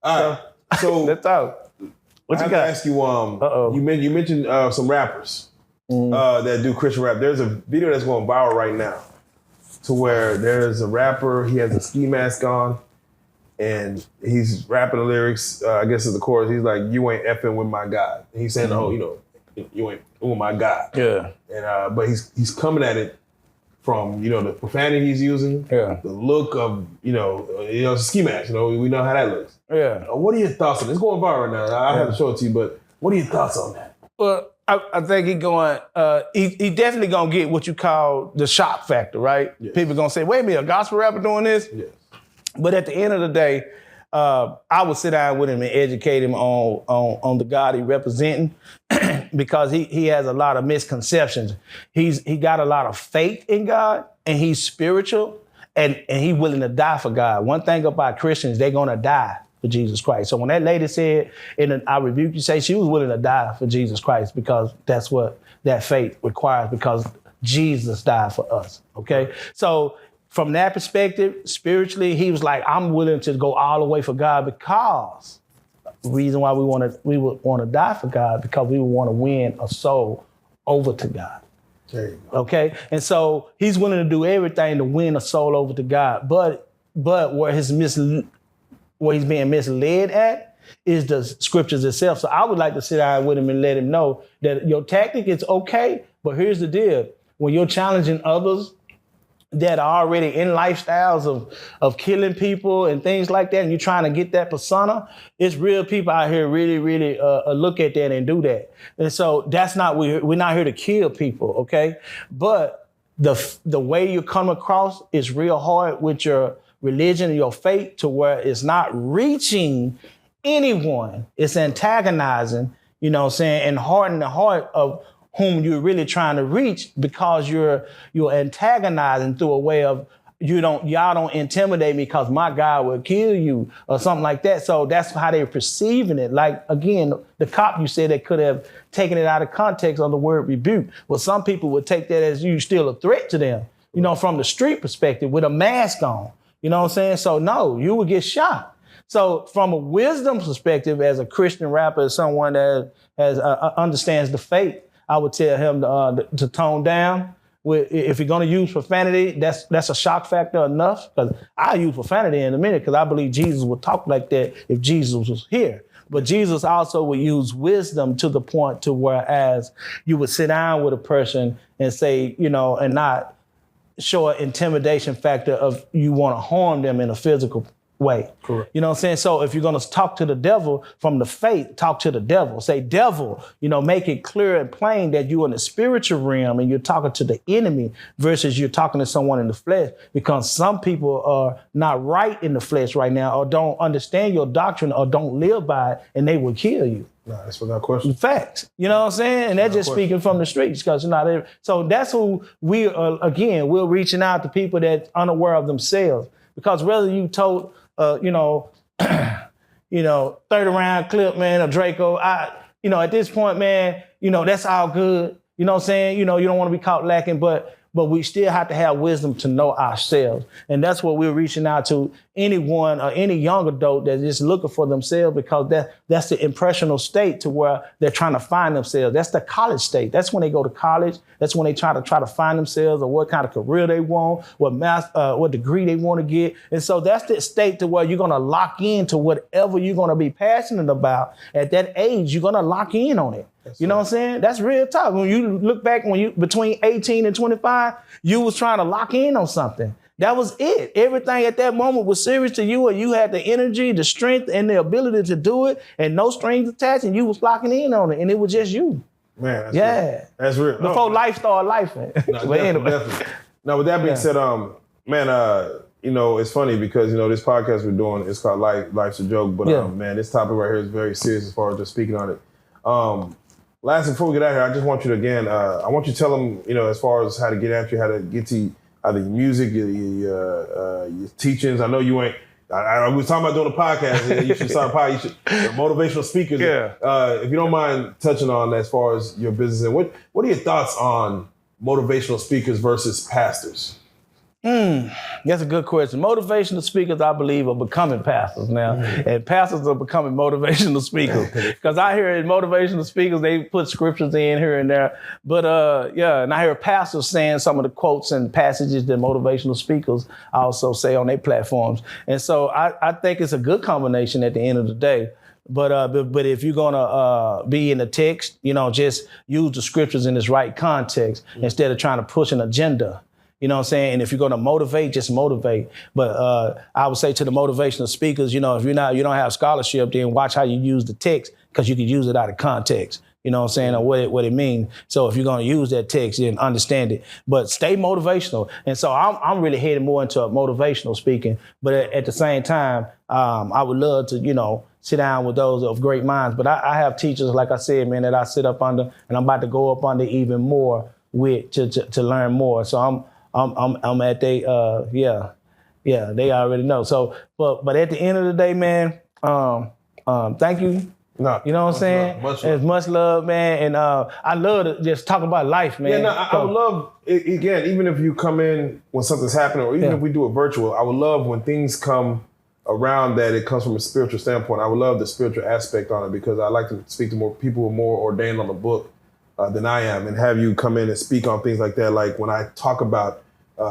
All right. So let's talk. What I you have got? to ask you. You mentioned some rappers that do Christian rap. There's a video that's going viral right now, to where there's a rapper. He has a ski mask on, and he's rapping the lyrics. I guess is the chorus. He's like, "You ain't effing with my God." And he's saying, "Oh, you ain't with my God." Yeah. And but he's coming at it from the profanity he's using, the look of ski mask. We know how that looks. Yeah. What are your thoughts on it? It's going viral now. I have to show it to you, but what are your thoughts on that? Well, I think he going. He definitely gonna get what you call the shock factor, right? Yes. People gonna say, "Wait a minute, a gospel rapper doing this?" Yes. But at the end of the day, I would sit down with him and educate him on the God he representing, because he has a lot of misconceptions. He got a lot of faith in God, and he's spiritual, and he willing to die for God. One thing about Christians, they're gonna die for Jesus Christ. So when that lady said, I rebuke you, say she was willing to die for Jesus Christ, because that's what that faith requires, because Jesus died for us, okay? So from that perspective, spiritually, he was like, I'm willing to go all the way for God, because the reason why we would want to die for God, because we would want to win a soul over to God. There you go. Okay? And so he's willing to do everything to win a soul over to God. But where he's being misled at is the scriptures itself. So I would like to sit down with him and let him know that your tactic is okay, but here's the deal. When you're challenging others that are already in lifestyles of killing people and things like that, and you're trying to get that persona, it's real people out here really, really look at that and do that. And so that's not, we're not here to kill people, okay? But the way you come across is real hard with your religion and your faith, to where it's not reaching anyone. It's antagonizing, and hardening the heart of whom you're really trying to reach, because you're antagonizing through a way of, y'all don't intimidate me because my God will kill you, or something like that. So that's how they're perceiving it. Like, again, the cop, you said, they could have taken it out of context on the word rebuke. Well, some people would take that as you still a threat to them, from the street perspective with a mask on. You know what I'm saying? So no, you would get shot. So from a wisdom perspective, as a Christian rapper, as someone that understands the faith, I would tell him to tone down. If you're going to use profanity, that's a shock factor enough. Because I use profanity in a minute, because I believe Jesus would talk like that if Jesus was here. But Jesus also would use wisdom to the point to whereas you would sit down with a person and say, and not show an intimidation factor of you want to harm them in a physical way. Correct. You know what I'm saying? So if you're going to talk to the devil from the faith, talk to the devil. Say, devil, make it clear and plain that you're in the spiritual realm and you're talking to the enemy versus you're talking to someone in the flesh, because some people are not right in the flesh right now, or don't understand your doctrine, or don't live by it, and they will kill you. No, that's without question. Facts. You know what I'm saying? And that's just speaking from the streets, because so that's who we are. Again, we're reaching out to people that unaware of themselves, because whether you told 30 round clip, man, or Draco, at this point, man, that's all good. You know what I'm saying? You don't want to be caught lacking, but we still have to have wisdom to know ourselves. And that's what we're reaching out to anyone or any young adult that's just looking for themselves, because that's the impressional state to where they're trying to find themselves. That's the college state. That's when they go to college. That's when they try to find themselves, or what kind of career they want, what degree they want to get. And so that's the state to where you're going to lock into whatever you're going to be passionate about. At that age, you're going to lock in on it. You know what I'm saying? That's real talk. When you look back, between 18 and 25, you was trying to lock in on something. That was it. Everything at that moment was serious to you, and you had the energy, the strength, and the ability to do it, and no strings attached, and you was locking in on it, and it was just you. Man, that's real. Before life started life. No, definitely. Now, with that being said, it's funny because, this podcast we're doing, it's called Life's a Joke, but this topic right here is very serious as far as just speaking on it. Last, before we get out of here, I just want you to, again, I want you to tell them, as far as how to get at you, how to get to either your music, your teachings. I know you ain't, I was talking about doing a podcast. You should start a podcast. You should, motivational speakers. Yeah. If you don't mind touching on as far as your business, and what are your thoughts on motivational speakers versus pastors? That's a good question. Motivational speakers, I believe, are becoming pastors now. And pastors are becoming motivational speakers. Because I hear in motivational speakers, they put scriptures in here and there. But and I hear pastors saying some of the quotes and passages that motivational speakers also say on their platforms. And so I think it's a good combination at the end of the day. But if you're gonna be in the text, just use the scriptures in its right context instead of trying to push an agenda. You know what I'm saying? And if you're going to motivate, just motivate. But I would say to the motivational speakers, if you don't have scholarship, then watch how you use the text, because you can use it out of context. You know what I'm saying? Or what it means. So if you're going to use that text, then understand it. But stay motivational. And so I'm really heading more into motivational speaking. But at the same time, I would love to, sit down with those of great minds. But I have teachers, like I said, man, that I sit up under, and I'm about to go up under even more with to learn more. So I'm at they they already know. So but at the end of the day, man, thank you. No, you know what I'm saying? There's much love, man, and I love to just talk about life, man. Yeah, no, I would love again, even if you come in when something's happening, or even if we do it virtual, I would love when things come around that it comes from a spiritual standpoint. I would love the spiritual aspect on it, because I like to speak to more people who are more ordained on the book than I am, and have you come in and speak on things like that. Like when I talk about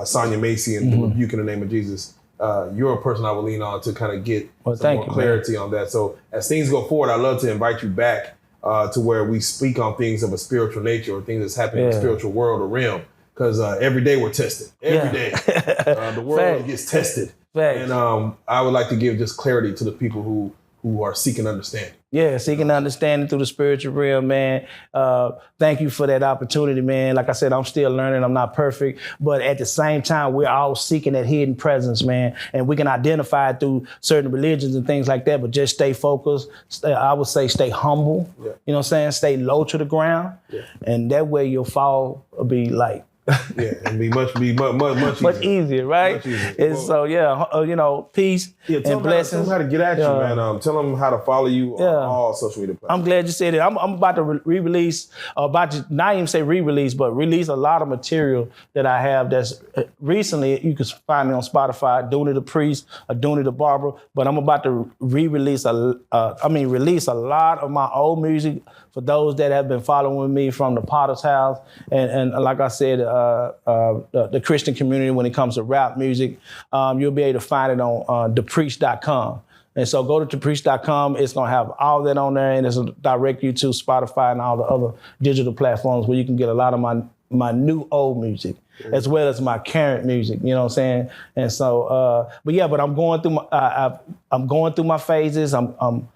Sonia Macy and the rebuke in the name of Jesus, you're a person I will lean on to kind of get some more clarity on that. So as things go forward, I'd love to invite you back to where we speak on things of a spiritual nature, or things that's happening in the spiritual world or realm. Because every day we're tested. Every day. The world gets tested. And I would like to give just clarity to the people who are seeking understanding. Yeah, seeking understanding through the spiritual realm, man. Thank you for that opportunity, man. Like I said, I'm still learning. I'm not perfect. But at the same time, we're all seeking that hidden presence, man. And we can identify it through certain religions and things like that, but just stay focused. I would say stay humble. Yeah. You know what I'm saying? Stay low to the ground. Yeah. And that way your fall will be like, and be much easier, right? Much easier. And so, peace and blessings. Tell them how to get at you, man. Tell them how to follow you on all social media platforms. I'm glad you said it. I'm about to re-release, not even say re-release, but release a lot of material that I have that's recently, you can find me on Spotify, Dooney the Priest, or Dooney the Barber, but I'm about to release a lot of my old music for those that have been following me from the Potter's House, and like I said, the Christian community when it comes to rap music. You'll be able to find it on thepriest.com. And so go to thepriest.com. It's going to have all that on there, and it's going to direct you to Spotify and all the other digital platforms where you can get a lot of my new old music, as well as my current music. You know what I'm saying? And so, but I'm going through I'm going through my phases. I'm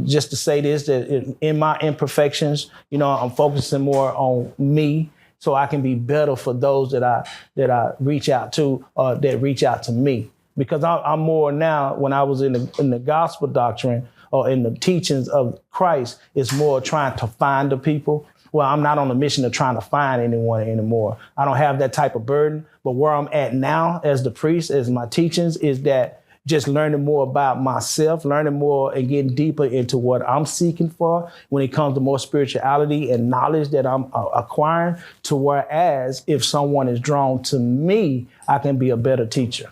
just to say this, that in my imperfections, I'm focusing more on me, so I can be better for those that I reach out to, or that reach out to me. Because I'm more now, when I was in the gospel doctrine or in the teachings of Christ, it's more trying to find the people. Well, I'm not on a mission of trying to find anyone anymore. I don't have that type of burden. But where I'm at now as the priest, as my teachings, is that just learning more about myself, learning more and getting deeper into what I'm seeking for when it comes to more spirituality and knowledge that I'm acquiring, to whereas if someone is drawn to me, I can be a better teacher.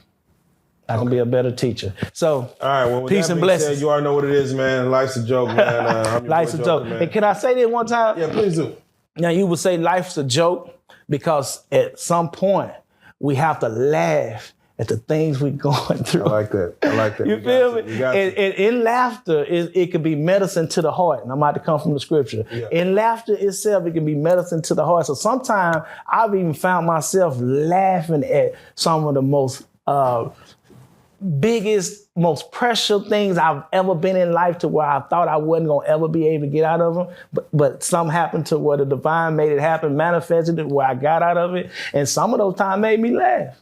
I can be a better teacher. So, all right, well, peace and blessings. You already know what it is, man. Life's a joke, man. Life's a joke. And can I say that one time? Yeah, please do. Now, you would say life's a joke because at some point we have to laugh at the things we're going through. I like that. You feel me? And in laughter, it could be medicine to the heart. And I'm about to come from the scripture. Yeah. In laughter itself, it can be medicine to the heart. So sometimes I've even found myself laughing at some of the most biggest, most precious things I've ever been in life, to where I thought I wasn't going to ever be able to get out of them. But something happened to where the divine made it happen, manifested it, where I got out of it. And some of those times made me laugh.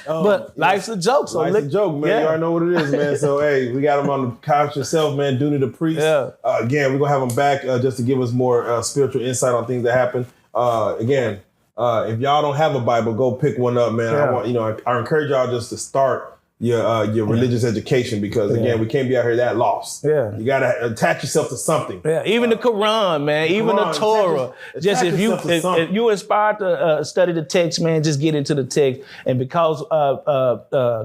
But life's a joke. So life's a joke, man. Yeah. You already know what it is, man. So, hey, we got him on the couch yourself, man. Dooney the Priest. Yeah. Again, we're going to have him back just to give us more spiritual insight on things that happen. Again, if y'all don't have a Bible, go pick one up, man. Yeah. I encourage y'all just to start, your religious education, because again, we can't be out here that lost. Yeah. You gotta attach yourself to something. Yeah, even the Quran, man, even the Torah. Just if you inspired to study the text, man, just get into the text. And because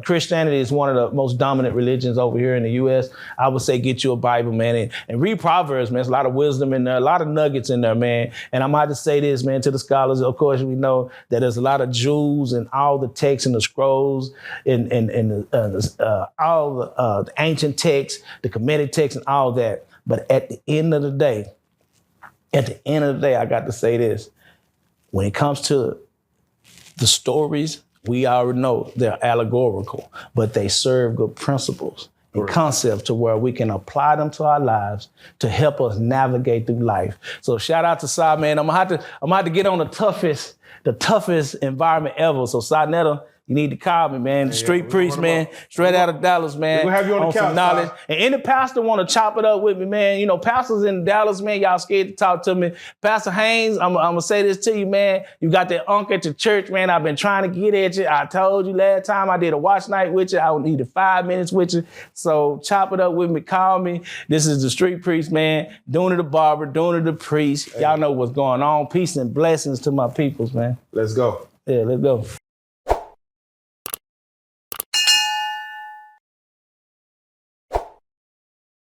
Christianity is one of the most dominant religions over here in the U.S., I would say get you a Bible, man, and read Proverbs, man. There's a lot of wisdom in there, a lot of nuggets in there, man. And I'm about to say this, man, to the scholars. Of course, we know that there's a lot of Jews and all the texts and the scrolls and all the ancient texts, the Kemetic texts and all that. But at the end of the day, I got to say this. When it comes to the stories, we already know they're allegorical, but they serve good principles and concepts to where we can apply them to our lives to help us navigate through life. So shout out to Sai, man. I'm gonna have to get on the toughest environment ever. So Sai Netter, you need to call me, man. The street priest, man. Straight out of Dallas, man. We'll have you on the couch, some knowledge. And any pastor want to chop it up with me, man. You know, pastors in Dallas, man, y'all scared to talk to me. Pastor Haynes, I'm going to say this to you, man. You got that uncle at your church, man. I've been trying to get at you. I told you last time I did a watch night with you. I needed 5 minutes with you. So chop it up with me. Call me. This is the street priest, man. Doing it the barber, doing it the priest. Y'all know what's going on. Peace and blessings to my peoples, man. Let's go. Yeah, let's go.